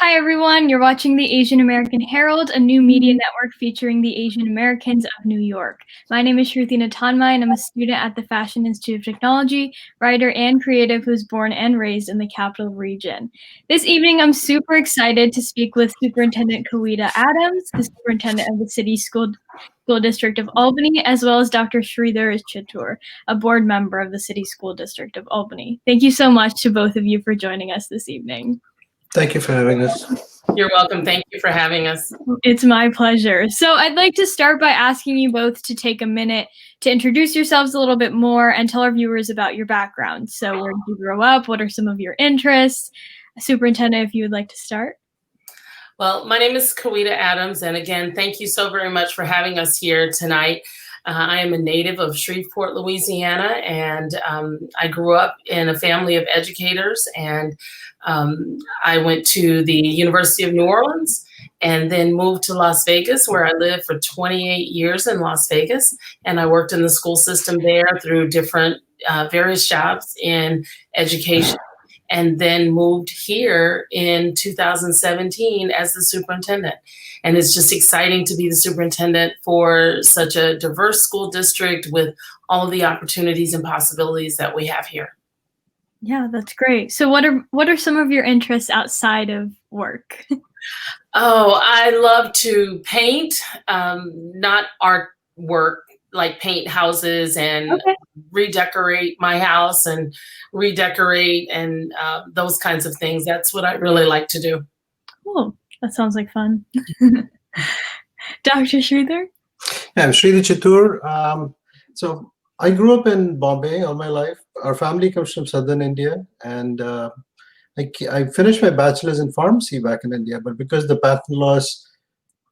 Hi, everyone. You're watching the Asian American Herald, a new media network featuring the Asian Americans of New York. My name is Shruti Natanmai, and I'm a student at the Fashion Institute of Technology, writer and creative who's born and raised in the Capital Region. This evening, I'm super excited to speak with Superintendent Kaweeda Adams, the superintendent of the City School District of Albany, as well as Dr. Sridar Chittur, a board member of the City School District of Albany. Thank you so much to both of you for joining us this evening. Thank you for having us. You're welcome. Thank you for having us. It's my pleasure. So I'd like to start by asking you both to take a minute to introduce yourselves a little bit more and tell our viewers about your background. So where did you grow up? What are some of your interests? Superintendent, if you would like to start. Well, my name is Kaweeda Adams, and again, thank you so very much for having us here tonight. I am a native of Shreveport, Louisiana, and I grew up in a family of educators, and I went to the University of New Orleans and then moved to Las Vegas, where I lived for 28 years in Las Vegas, and I worked in the school system there through different various jobs in education, and then moved here in 2017 as the superintendent. And it's just exciting to be the superintendent for such a diverse school district with all of the opportunities and possibilities that we have here. Yeah, that's great. So what are some of your interests outside of work? Oh, I love to paint, not artwork, like paint houses and redecorate my house and redecorate and those kinds of things. That's what I really like to do. Cool. That sounds like fun. Dr. Sridar? Yeah, I'm Sridar Chittur. So I grew up in Bombay all my life. Our family comes from southern India, and I finished my bachelor's in pharmacy back in India. But because the patent laws,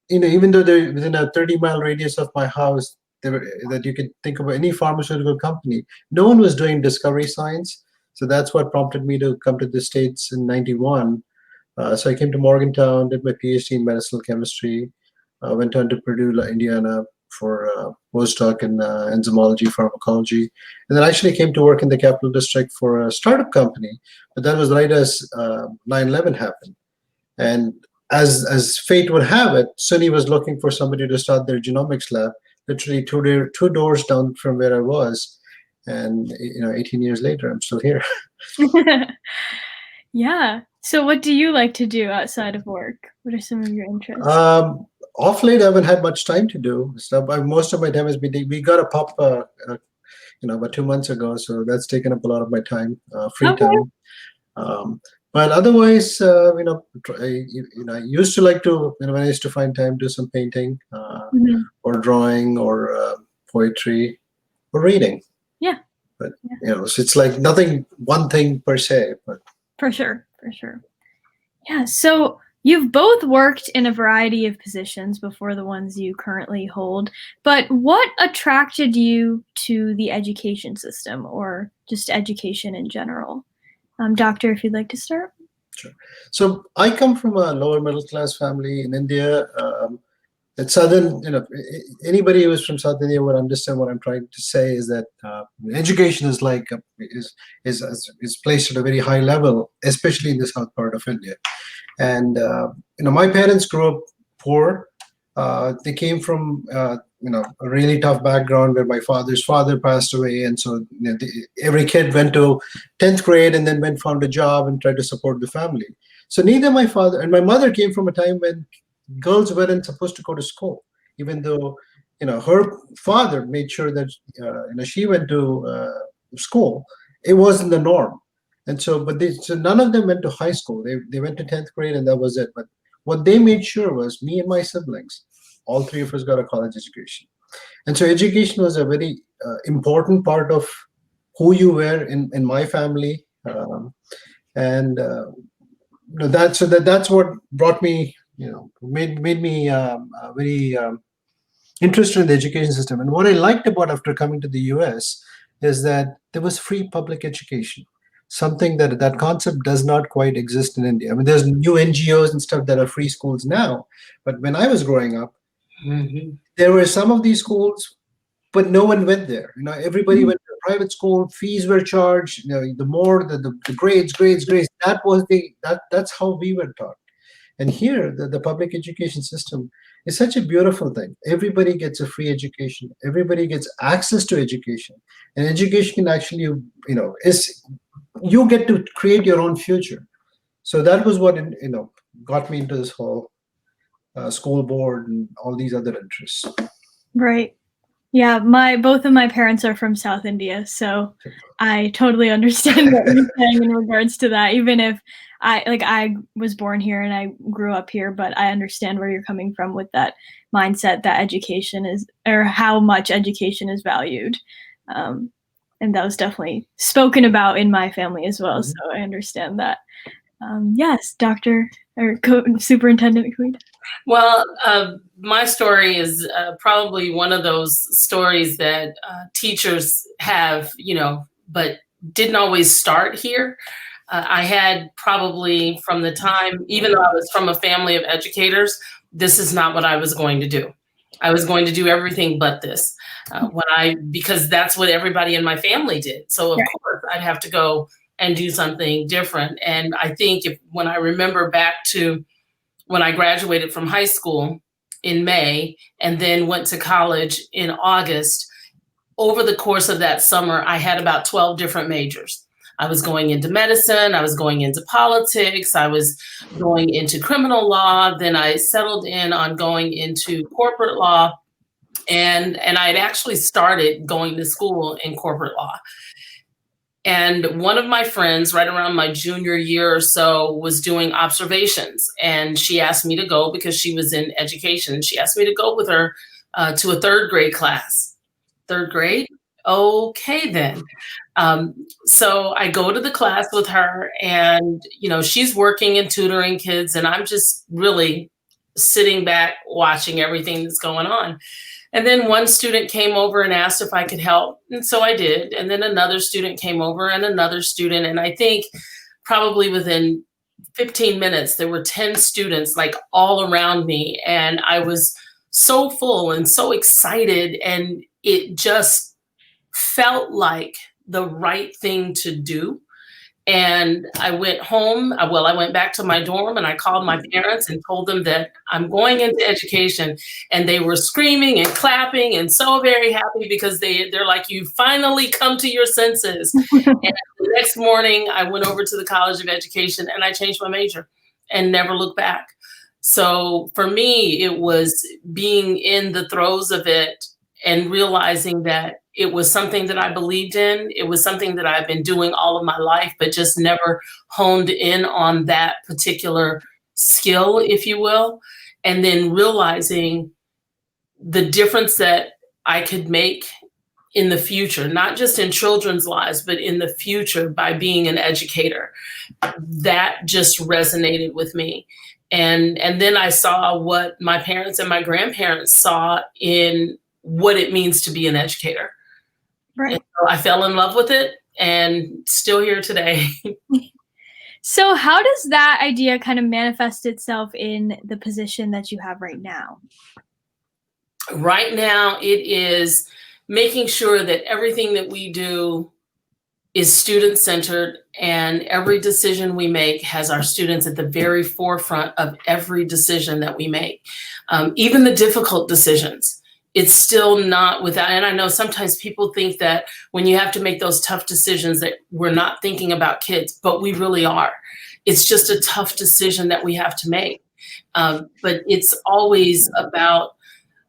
even though they're within a 30-mile radius of my house, that you could think of any pharmaceutical company, no one was doing discovery science. So that's what prompted me to come to the States in '91. So I came to Morgantown, did my PhD in medicinal chemistry, went on to Purdue, Indiana for postdoc in enzymology, pharmacology, and then actually came to work in the Capital District for a startup company. But that was right as 9/11 happened. And as fate would have it, SUNY was looking for somebody to start their genomics lab, literally two doors down from where I was. And 18 years later, I'm still here. Yeah. So what do you like to do outside of work? What are some of your interests? Off late, I haven't had much time to do stuff. Most of my time has been, we got a pup, about 2 months ago. So that's taken up a lot of my time, free time. But otherwise, I used to like to, when I used to find time, do some painting or drawing or poetry or reading. Yeah. But, so it's like nothing, one thing per se. But For sure. Yeah. So you've both worked in a variety of positions before the ones you currently hold, but what attracted you to the education system or just education in general? Doctor, if you'd like to start. Sure. So I come from a lower middle class family in India. At Southern, anybody who is from South India would understand what I'm trying to say is that education is like is placed at a very high level, especially in the south part of India. And my parents grew up poor. They came from a really tough background where my father's father passed away, and so every kid went to 10th grade and then found a job and tried to support the family. So neither my father and my mother came from a time when girls weren't supposed to go to school, even though her father made sure that she went to school. It wasn't the norm. And so, so none of them went to high school. They went to 10th grade and that was it. But what they made sure was me and my siblings, all three of us got a college education. And so education was a very important part of who you were in my family. That's what brought me, made me very interested in the education system. And what I liked about after coming to the US is that there was free public education. Something that concept does not quite exist in India. I mean, there's new NGOs and stuff that are free schools now, but when I was growing up, there were some of these schools, but no one went there. Everybody went to a private school. Fees were charged. The more the grades. That's how we were taught. And here, the public education system is such a beautiful thing. Everybody gets a free education. Everybody gets access to education. And education can actually, is you get to create your own future. So that was what, got me into this whole school board and all these other interests. Right. Yeah, both of my parents are from South India, so I totally understand what you're saying in regards to that. Even if I was born here and I grew up here, but I understand where you're coming from with that mindset that education is, or how much education is valued. And that was definitely spoken about in my family as well, so I understand that. Yes, Superintendent Kaweeda. Well, my story is probably one of those stories that teachers have, but didn't always start here. I had probably from the time, even though I was from a family of educators, this is not what I was going to do. I was going to do everything but this because that's what everybody in my family did. So of course I'd have to go and do something different. And I think when I remember back to when I graduated from high school in May and then went to college in August, over the course of that summer, I had about 12 different majors. I was going into medicine, I was going into politics, I was going into criminal law, then I settled in on going into corporate law, and I had actually started going to school in corporate law. And one of my friends, right around my junior year or so, was doing observations. And she asked me to go because she was in education. She asked me to go with her to a third grade class. Third grade? Okay, then. So I go to the class with her and, she's working and tutoring kids. And I'm just really sitting back watching everything that's going on. And then one student came over and asked if I could help. And so I did. And then another student came over and another student. And I think probably within 15 minutes, there were 10 students like all around me. And I was so full and so excited. And it just felt like the right thing to do. And I went home. I went back to my dorm and I called my parents and told them that I'm going into education. And they were screaming and clapping and so very happy because they're like, you finally come to your senses. And the next morning I went over to the College of Education and I changed my major and never looked back. So for me, it was being in the throes of it and realizing that it was something that I believed in. It was something that I've been doing all of my life, but just never honed in on that particular skill, if you will. And then realizing the difference that I could make in the future, not just in children's lives, but in the future by being an educator. That just resonated with me. And then I saw what my parents and my grandparents saw in what it means to be an educator. Right. And so I fell in love with it and still here today. So how does that idea kind of manifest itself in the position that you have right now? Right now, it is making sure that everything that we do is student-centered and every decision we make has our students at the very forefront of every decision that we make. Even the difficult decisions. It's still not without, and I know sometimes people think that when you have to make those tough decisions that we're not thinking about kids, but we really are. It's just a tough decision that we have to make. But it's always about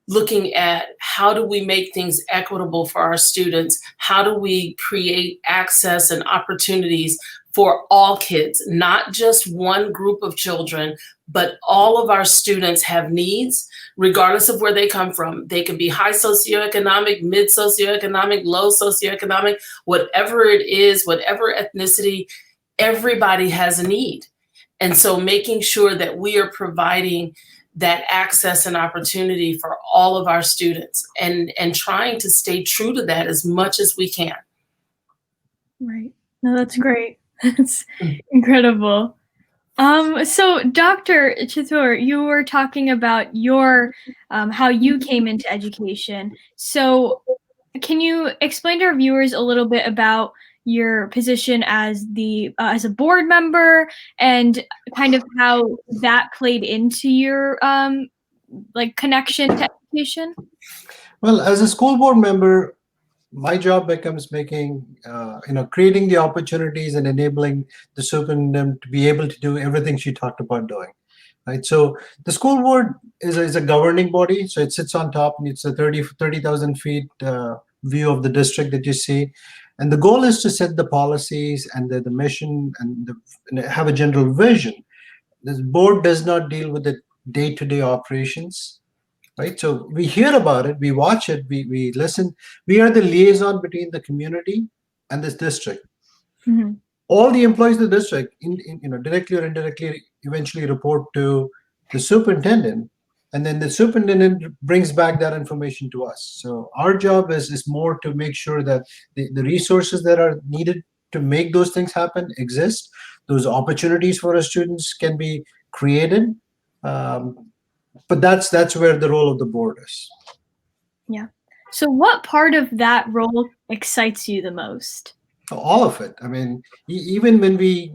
looking at how do we make things equitable for our students? How do we create access and opportunities for all kids, not just one group of children, but all of our students have needs, regardless of where they come from. They could be high socioeconomic, mid socioeconomic, low socioeconomic, whatever it is, whatever ethnicity, everybody has a need. And so making sure that we are providing that access and opportunity for all of our students and trying to stay true to that as much as we can. Right. No, that's great. That's incredible. So Dr. Chittur, you were talking about your how you came into education. So can you explain to our viewers a little bit about your position as as a board member, and kind of how that played into your like connection to education? Well, as a school board member, my job becomes making, creating the opportunities and enabling the superintendent to be able to do everything she talked about doing. Right. So the school board is a governing body. So it sits on top, and it's a 30,000 feet view of the district that you see. And the goal is to set the policies and the mission and have a general vision. This board does not deal with the day-to-day operations. Right. So we hear about it, we watch it, we listen. We are the liaison between the community and this district. Mm-hmm. All the employees of the district, directly or indirectly, eventually report to the superintendent, and then the superintendent brings back that information to us. So our job is more to make sure that the resources that are needed to make those things happen exist. Those opportunities for our students can be created. But that's where the role of the board is. Yeah. So what part of that role excites you the most? All of it. I mean, even when we,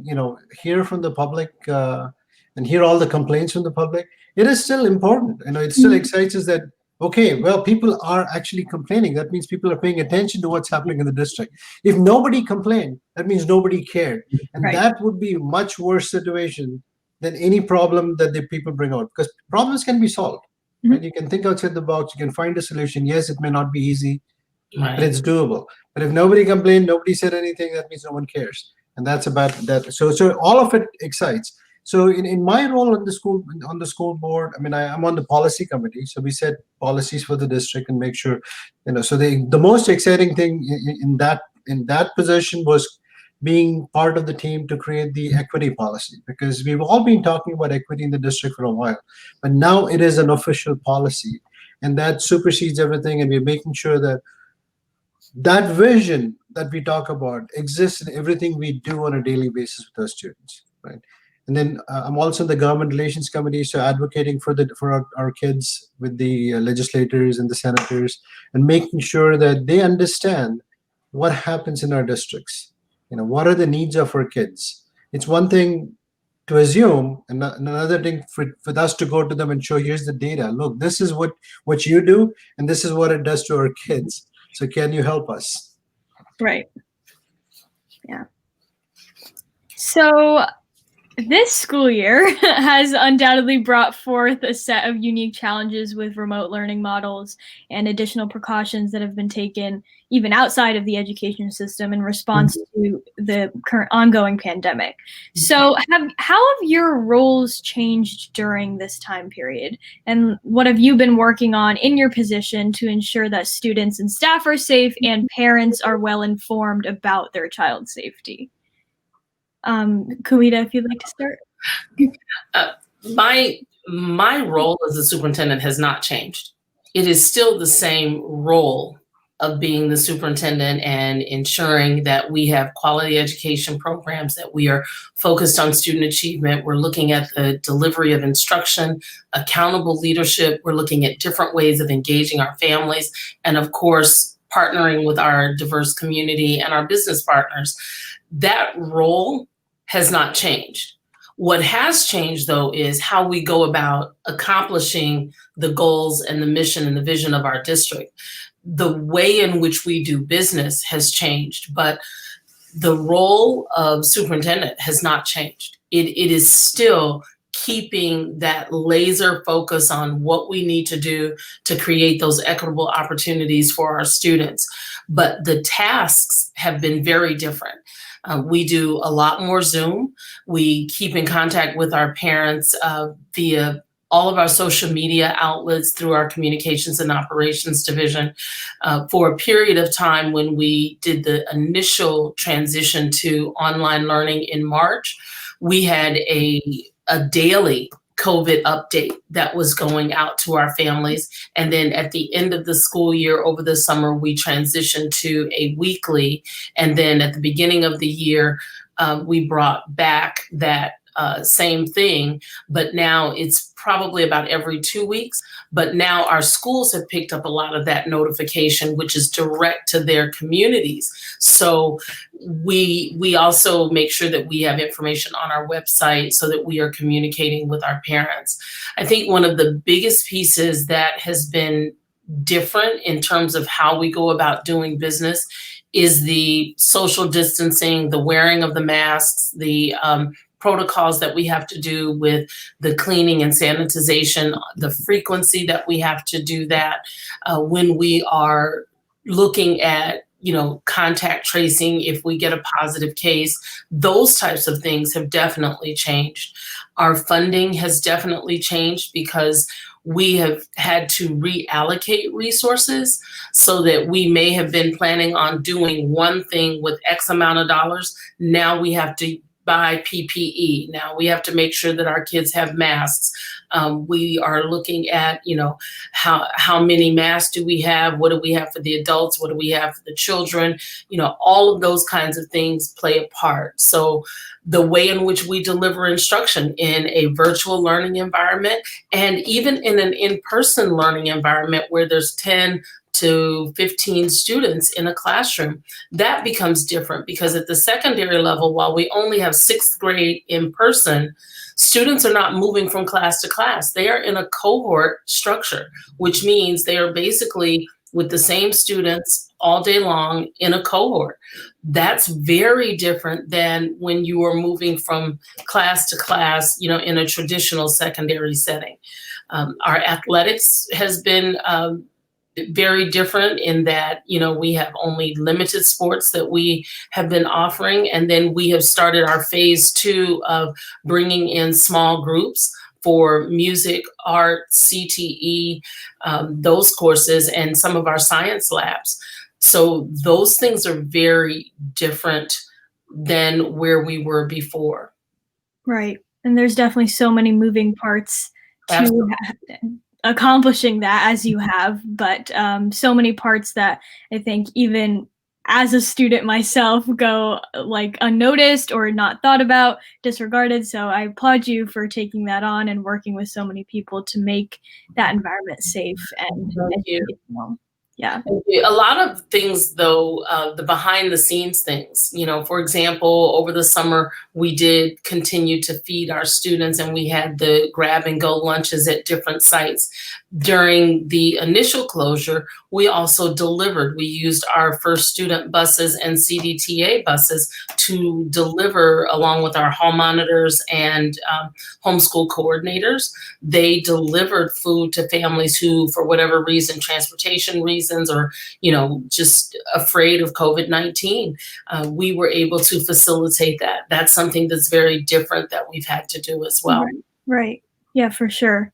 hear from the public and hear all the complaints from the public, it is still important. It still excites us that, okay, well, people are actually complaining. That means people are paying attention to what's happening in the district. If nobody complained, that means nobody cared. And Right. that would be a much worse situation than any problem that the people bring out, because problems can be solved. Mhm. Right? You can think outside the box. You can find a solution. Yes, it may not be easy, Right. but it's doable. But if nobody complained, nobody said anything, that means no one cares. And that's about that. So all of it excites. So in my role on the school board, I mean, I'm on the policy committee. So we set policies for the district and make sure, so the most exciting thing in that position was being part of the team to create the equity policy, because we've all been talking about equity in the district for a while, but now it is an official policy, and that supersedes everything. And we're making sure that that vision that we talk about exists in everything we do on a daily basis with our students, right? And then I'm also in the government relations committee, so advocating for our kids with the legislators and the senators, and making sure that they understand what happens in our districts. What are the needs of our kids? It's one thing to assume, and another thing for us to go to them and show, here's the data. Look, this is what you do, and this is what it does to our kids. So can you help us? Right. Yeah. So this school year has undoubtedly brought forth a set of unique challenges with remote learning models and additional precautions that have been taken even outside of the education system in response to the current ongoing pandemic. So how have your roles changed during this time period? And what have you been working on in your position to ensure that students and staff are safe and parents are well informed about their child's safety? Kaweeda, if you'd like to start. My role as a superintendent has not changed. It is still the same role of being the superintendent and ensuring that we have quality education programs, that we are focused on student achievement. We're looking at the delivery of instruction, accountable leadership. We're looking at different ways of engaging our families, and of course, partnering with our diverse community and our business partners. That role has not changed. What has changed, though, is how we go about accomplishing the goals and the mission and the vision of our district. The way in which we do business has changed, but the role of superintendent has not changed. It is still keeping that laser focus on what we need to do to create those equitable opportunities for our students. But the tasks have been very different. We do a lot more Zoom. We keep in contact with our parents via all of our social media outlets, through our communications and operations division. For a period of time when we did the initial transition to online learning in March, we had a daily COVID update that was going out to our families. And then at the end of the school year, over the summer, we transitioned to a weekly. And then at the beginning of the year, we brought back that same thing, but now it's probably about every 2 weeks. But now our schools have picked up a lot of that notification, which is direct to their communities. So we also make sure that we have information on our website so that we are communicating with our parents. I think one of the biggest pieces that has been different in terms of how we go about doing business is the social distancing, the wearing of the masks, the protocols that we have to do with the cleaning and sanitization, the frequency that we have to do that when we are looking at contact tracing, if we get a positive case. Those types of things have definitely changed. Our funding has definitely changed because we have had to reallocate resources, so that we may have been planning on doing one thing with X amount of dollars. Now we have to buy PPE. Now we have to make sure that our kids have masks. We are looking at, how many masks do we have? What do we have for the adults? What do we have for the children? All of those kinds of things play a part. So the way in which we deliver instruction in a virtual learning environment, and even in an in-person learning environment where there's 10 to 15 students in a classroom, that becomes different, because at the secondary level, while we only have 6th grade in person, students are not moving from class to class. They are in a cohort structure, which means they are basically with the same students all day long in a cohort. That's very different than when you are moving from class to class, in a traditional secondary setting. Our athletics has been very different in that, we have only limited sports that we have been offering. And then we have started our phase 2 of bringing in small groups for music, art, CTE, those courses, and some of our science labs. So those things are very different than where we were before. Right. And there's definitely so many moving parts to accomplishing that, as you have, but so many parts that I think even as a student myself go like unnoticed or not thought about, disregarded. So I applaud you for taking that on and working with so many people to make that environment safe and educational. Yeah. A lot of things, though, the behind the scenes things, for example, over the summer, we did continue to feed our students, and we had the grab and go lunches at different sites. During the initial closure, we also delivered. We used our first student buses and CDTA buses to deliver, along with our hall monitors and homeschool coordinators. They delivered food to families who, for whatever reason, transportation reasons, or just afraid of COVID-19, we were able to facilitate that. That's something that's very different that we've had to do as well. Right. Yeah, for sure.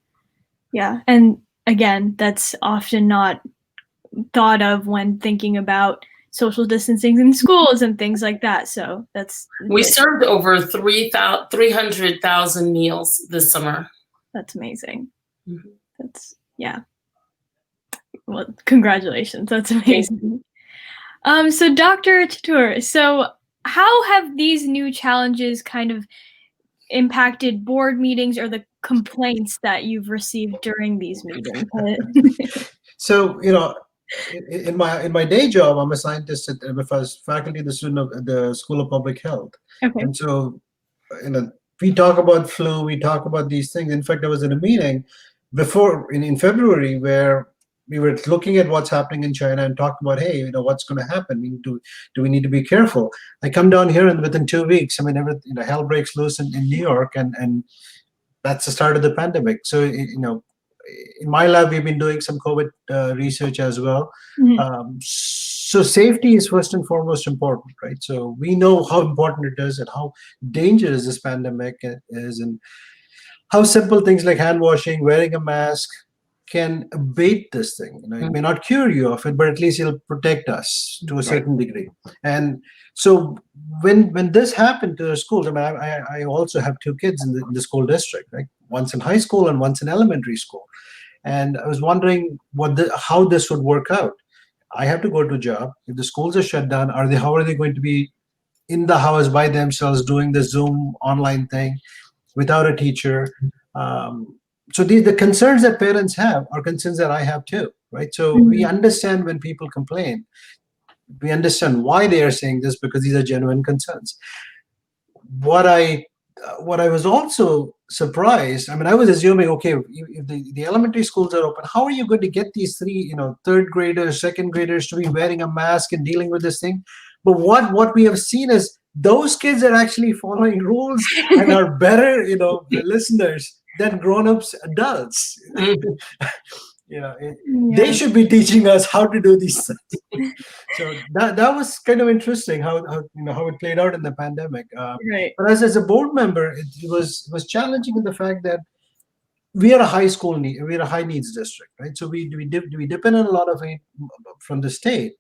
Yeah. And again, that's often not thought of when thinking about social distancing in schools and things like that. So we served over 300,000 meals this summer. That's amazing. Mm-hmm. Well, congratulations. That's amazing. So Dr. Chittur, so how have these new challenges kind of impacted board meetings or the complaints that you've received during these meetings? So, in my day job, I'm a scientist at faculty and the student of the School of Public Health. Okay. And so, we talk about flu, we talk about these things. In fact, I was in a meeting before in February where we were looking at what's happening in China and talking about, hey, what's going to happen? Do we need to be careful? I come down here, and within 2 weeks, hell breaks loose in New York, and that's the start of the pandemic. So, in my lab, we've been doing some COVID research as well. Mm-hmm. So safety is first and foremost important, right? So we know how important it is and how dangerous this pandemic is, and how simple things like hand washing, wearing a mask can abate this thing. It may not cure you of it, but at least it'll protect us to a certain degree. And so when this happened to the schools, I also have 2 kids in the school district, right? Once in high school and once in elementary school. And I was wondering how this would work out. I have to go to a job. If the schools are shut down, how are they going to be in the house by themselves doing the Zoom online thing? without a teacher. So the concerns that parents have are concerns that I have too, right? So we understand when people complain, we understand why they are saying this, because these are genuine concerns. What I was also surprised, I mean, I was assuming, okay, if the elementary schools are open, how are you going to get these three, third graders, second graders to be wearing a mask and dealing with this thing? But what we have seen is those kids are actually following rules and are better, listeners than grown-ups adults. They should be teaching us how to do these things. So that was kind of interesting how it played out in the pandemic. Right. But as a board member, it was challenging in the fact that we are a we're a high needs district, right? So we depend on a lot of aid from the state.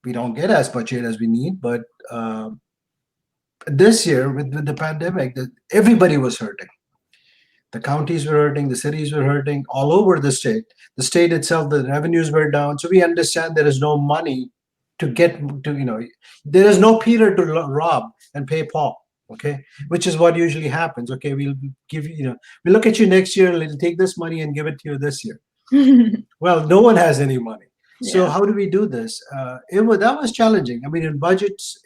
We don't get as much aid as we need, but this year with the pandemic, everybody was hurting. The counties were hurting, the cities were hurting, all over the state. The state itself, the revenues were down. So we understand there is no money to get to, there is no Peter to rob and pay Paul, okay? Which is what usually happens. Okay, we'll give you, we'll look at you next year, we'll take this money and give it to you this year. Well, no one has any money. So how do we do this? That was challenging. I mean, in budgets,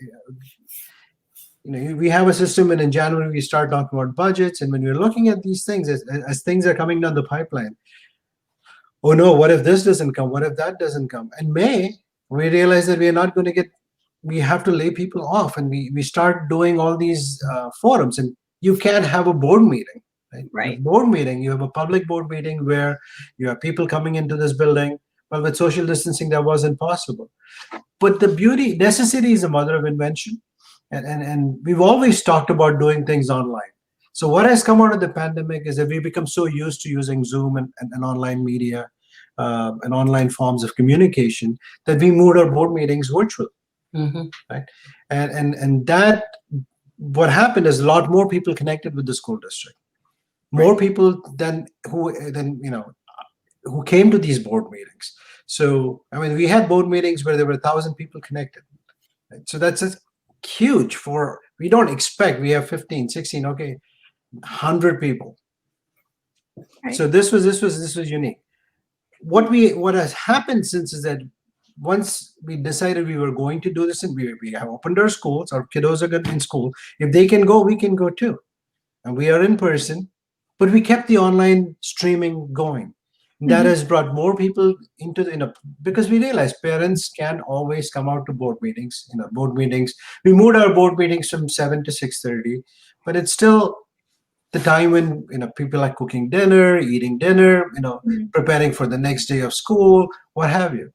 we have a system, and in January we start talking about budgets, and when we're looking at these things as things are coming down the pipeline, oh no, what if this doesn't come? What if that doesn't come? In May, we realize that we are not going to we have to lay people off, and we start doing all these forums, and you can't have a board meeting, right? A board meeting, you have a public board meeting where you have people coming into this building. Well, with social distancing, that wasn't possible. But necessity is the mother of invention. And we've always talked about doing things online. So what has come out of the pandemic is that we become so used to using Zoom and online media and online forms of communication that we moved our board meetings virtual, right? And that, what happened is a lot more people connected with the school district, more people who came to these board meetings. So I mean, we had board meetings where there were 1,000 people connected. Right? So that's huge. We don't expect, we have 15, 16, okay, 100 people. Right. So this was unique. What has happened since is that once we decided we were going to do this, and we have opened our schools, our kiddos are good in school. If they can go, we can go too. And we are in person, but we kept the online streaming going. That has brought more people into because we realized parents can't always come out to board meetings. We moved our board meetings from 7 to 6:30, but it's still the time when people are cooking dinner, eating dinner, preparing for the next day of school, what have you.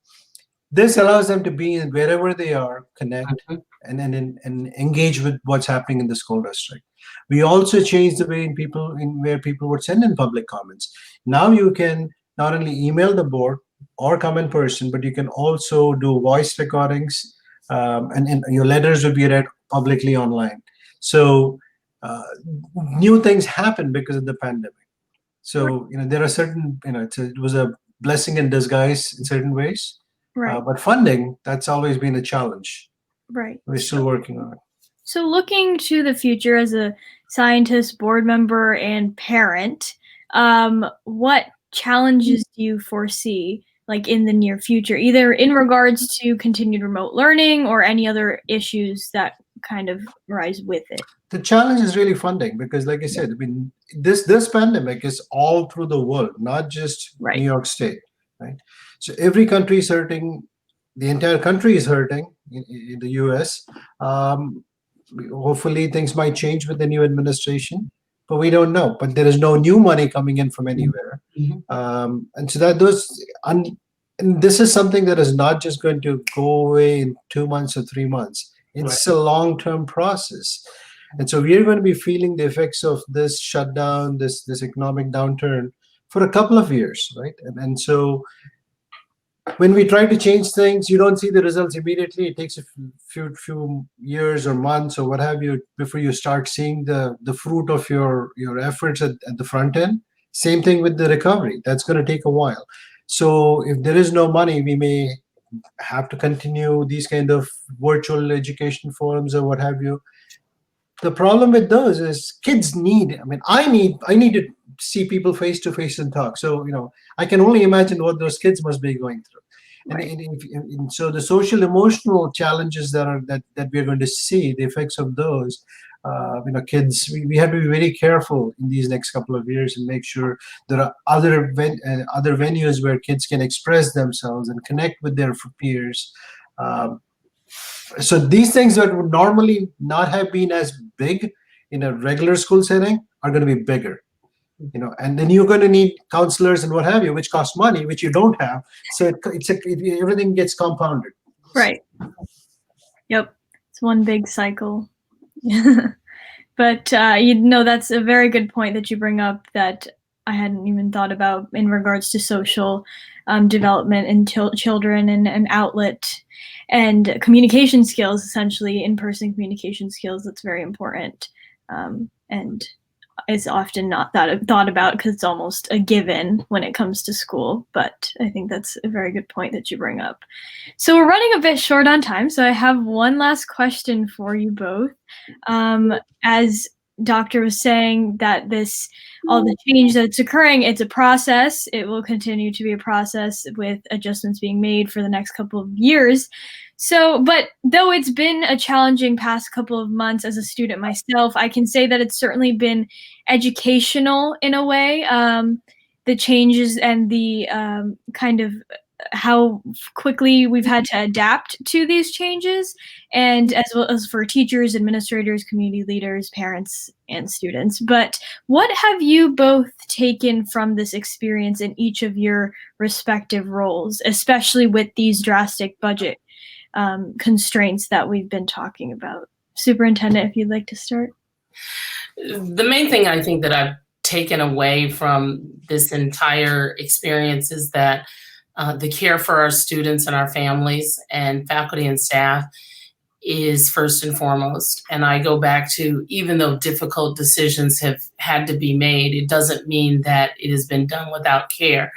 This allows them to be wherever they are, connect and engage with what's happening in the school district. We also changed the way where people would send in public comments. Now you can not only email the board or come in person, but you can also do voice recordings, and your letters will be read publicly online. So new things happen because of the pandemic. So there are certain, it was a blessing in disguise in certain ways. Right. But funding, that's always been a challenge. Right. We're still working on it. So looking to the future as a scientist, board member, and parent, what challenges do you foresee in the near future, either in regards to continued remote learning or any other issues that kind of arise with it? The challenge is really funding, because like I said, I mean, this pandemic is all through the world, not just New York State, right? So every country is hurting. The entire country is hurting in the US. Hopefully things might change with the new administration, but we don't know. But there is no new money coming in from anywhere. And so and this is something that is not just going to go away in 2 months or 3 months. It's a long-term process. And so we're going to be feeling the effects of this shutdown, this economic downturn for a couple of years, right? And so when we try to change things, you don't see the results immediately. It takes a few years or months or what have you before you start seeing the fruit of your efforts at the front end. Same thing with the recovery. That's going to take a while. So if there is no money, we may have to continue these kind of virtual education forums or what have you. the problem with those is kids need, I need to see people face to face and talk. So, I can only imagine what those kids must be going through. Right. And so the social emotional challenges that we're going to see, the effects of those, kids, we have to be very careful in these next couple of years and make sure there are other venues where kids can express themselves and connect with their peers. Um, so these things that would normally not have been as big in a regular school setting are going to be bigger. And then you're going to need counselors and what have you, which cost money, which you don't have. So everything gets compounded. Right. Yep. It's one big cycle. But that's a very good point that you bring up that I hadn't even thought about in regards to social development in children and an outlet and communication skills, essentially in-person communication skills. That's very important. And is often not thought about because it's almost a given when it comes to school. But I think that's a very good point that you bring up. So we're running a bit short on time. So I have one last question for you both. As Doctor was saying that all the change that's occurring, it's a process. It will continue to be a process with adjustments being made for the next couple of years. So, but though it's been a challenging past couple of months as a student myself, I can say that it's certainly been educational in a way. The changes and the kind of how quickly we've had to adapt to these changes, and as well as for teachers, administrators, community leaders, parents, and students. But what have you both taken from this experience in each of your respective roles, especially with these drastic budget constraints that we've been talking about? Superintendent, if you'd like to start. The main thing I think that I've taken away from this entire experience is that the care for our students and our families and faculty and staff is first and foremost. And I go back to, even though difficult decisions have had to be made, it doesn't mean that it has been done without care.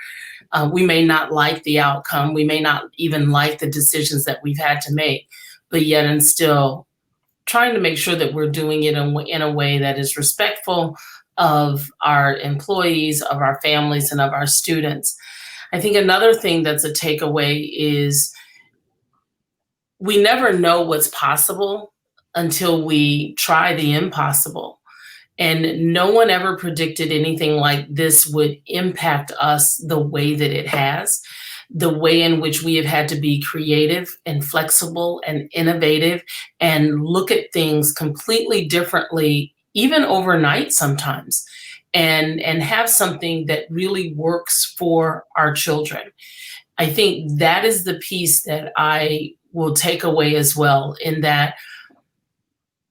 We may not like the outcome. We may not even like the decisions that we've had to make, but yet and still trying to make sure that we're doing it in a way that is respectful of our employees, of our families, and of our students. I think another thing that's a takeaway is we never know what's possible until we try the impossible. And no one ever predicted anything like this would impact us the way that it has, the way in which we have had to be creative and flexible and innovative and look at things completely differently, even overnight sometimes, and have something that really works for our children. I think that is the piece that I will take away as well, in that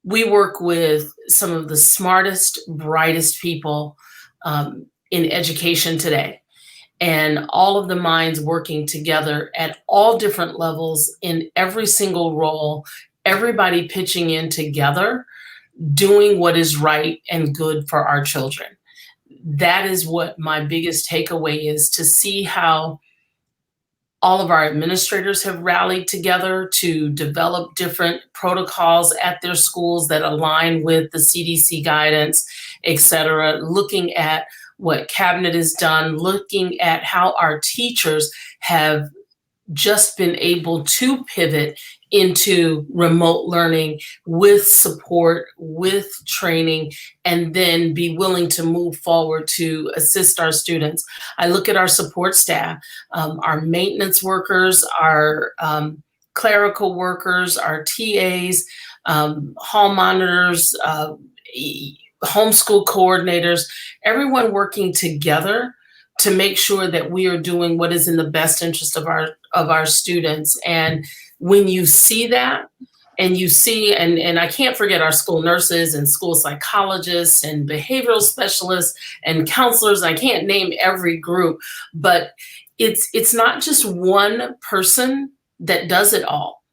we work with some of the smartest, brightest people in education today, and all of the minds working together at all different levels in every single role, everybody pitching in together, doing what is right and good for our children. That is what my biggest takeaway is, to see how all of our administrators have rallied together to develop different protocols at their schools that align with the CDC guidance, et cetera, looking at what cabinet has done, looking at how our teachers have just been able to pivot into remote learning with support, with training, and then be willing to move forward to assist our students. I look at our support staff, our maintenance workers, our clerical workers, our TAs, hall monitors, homeschool coordinators, everyone working together to make sure that we are doing what is in the best interest of our students. And when you see that, and you see, and I can't forget our school nurses and school psychologists and behavioral specialists and counselors, I can't name every group, but it's not just one person that does it all.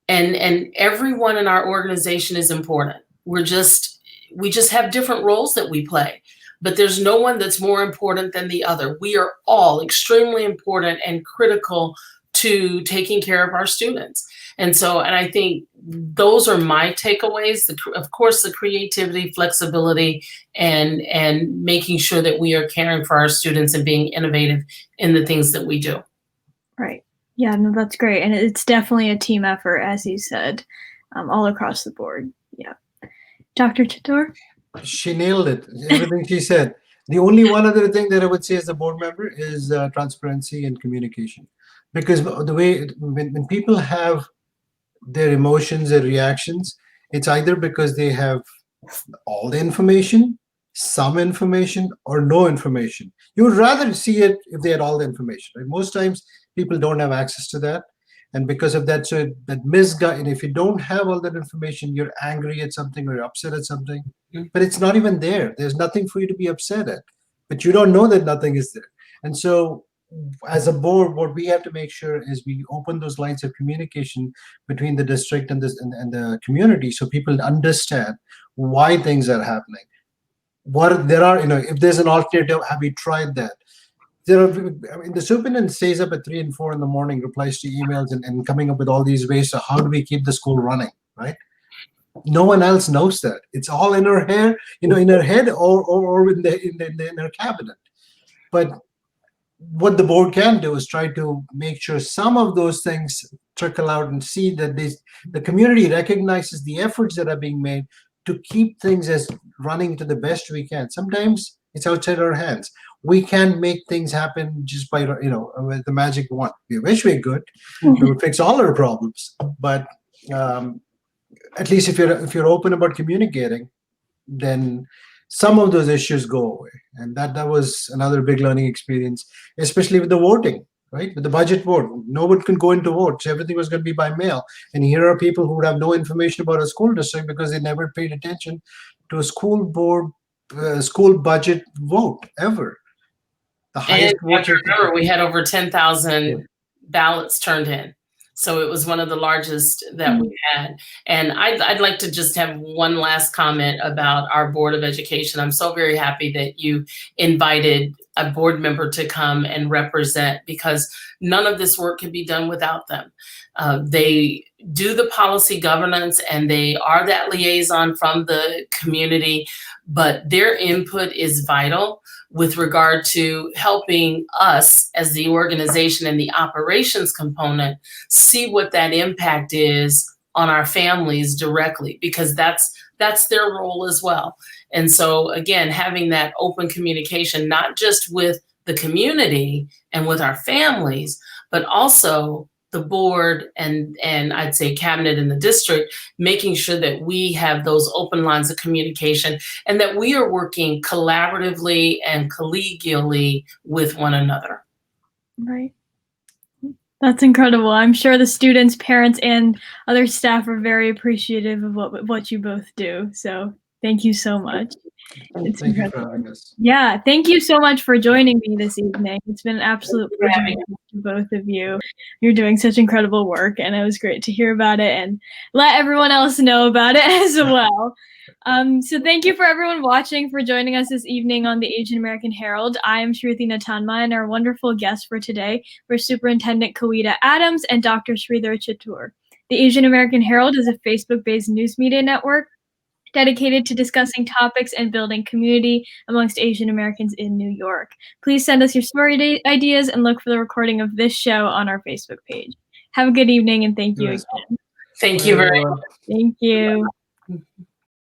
And everyone in our organization is important. We just have different roles that we play, but there's no one that's more important than the other. We are all extremely important and critical to taking care of our students. And I think those are my takeaways. Of course, the creativity, flexibility, and making sure that we are caring for our students and being innovative in the things that we do. Right. Yeah, no, that's great. And it's definitely a team effort, as you said, all across the board. Yeah. Dr. Chittur? She nailed it. Everything she said. The only one other thing that I would say as a board member is transparency and communication. Because the way, when people have their emotions and reactions, it's either because they have all the information, some information, or no information. You would rather see it if they had all the information, right? Most times people don't have access to that. And because of that, so that misguide, and if you don't have all that information, you're angry at something or you're upset at something, but it's not even there. There's nothing for you to be upset at, but you don't know that nothing is there. And so as a board, what we have to make sure is we open those lines of communication between the district and the community, so people understand why things are happening. What there are, if there's an alternative, have we tried that? The superintendent stays up at 3 and 4 in the morning, replies to emails, and coming up with all these ways. So how do we keep the school running, right? No one else knows that. It's all in her hair, in her head, or in her cabinet. But what the board can do is try to make sure some of those things trickle out and see that the community recognizes the efforts that are being made to keep things as running to the best we can. Sometimes it's outside our hands. We can't make things happen just by, with the magic wand. We wish we could. It would fix all our problems. But at least if you're open about communicating, then some of those issues go away. And that was another big learning experience, especially with the voting, right? With the budget vote, no one can go into vote. So everything was going to be by mail. And here are people who would have no information about a school district because they never paid attention to a school board, school budget vote ever. The highest vote. Remember, we had over 10,000 ballots turned in. So it was one of the largest that we had. And I'd like to just have one last comment about our Board of Education. I'm so very happy that you invited a board member to come and represent, because none of this work can be done without them. They do the policy governance and they are that liaison from the community, but their input is vital with regard to helping us as the organization and the operations component see what that impact is on our families directly, because that's their role as well. And so again, having that open communication, not just with the community and with our families, but also the board and I'd say cabinet in the district, making sure that we have those open lines of communication and that we are working collaboratively and collegially with one another. Right. That's incredible. I'm sure the students, parents, and other staff are very appreciative of what you both do. So thank you so much. Thank you for having us. Yeah, thank you so much for joining me this evening. It's been an absolute pleasure to both of you. You're doing such incredible work, and it was great to hear about it and let everyone else know about it as well. So thank you for everyone watching for joining us this evening on the Asian American Herald. I am Shruti Natanma, and our wonderful guests for today were Superintendent Kaweeda Adams and Dr. Sridar Chittur. The Asian American Herald is a Facebook-based news media network dedicated to discussing topics and building community amongst Asian Americans in New York. Please send us your story ideas and look for the recording of this show on our Facebook page. Have a good evening and thank you again. Thank you very much. Thank you.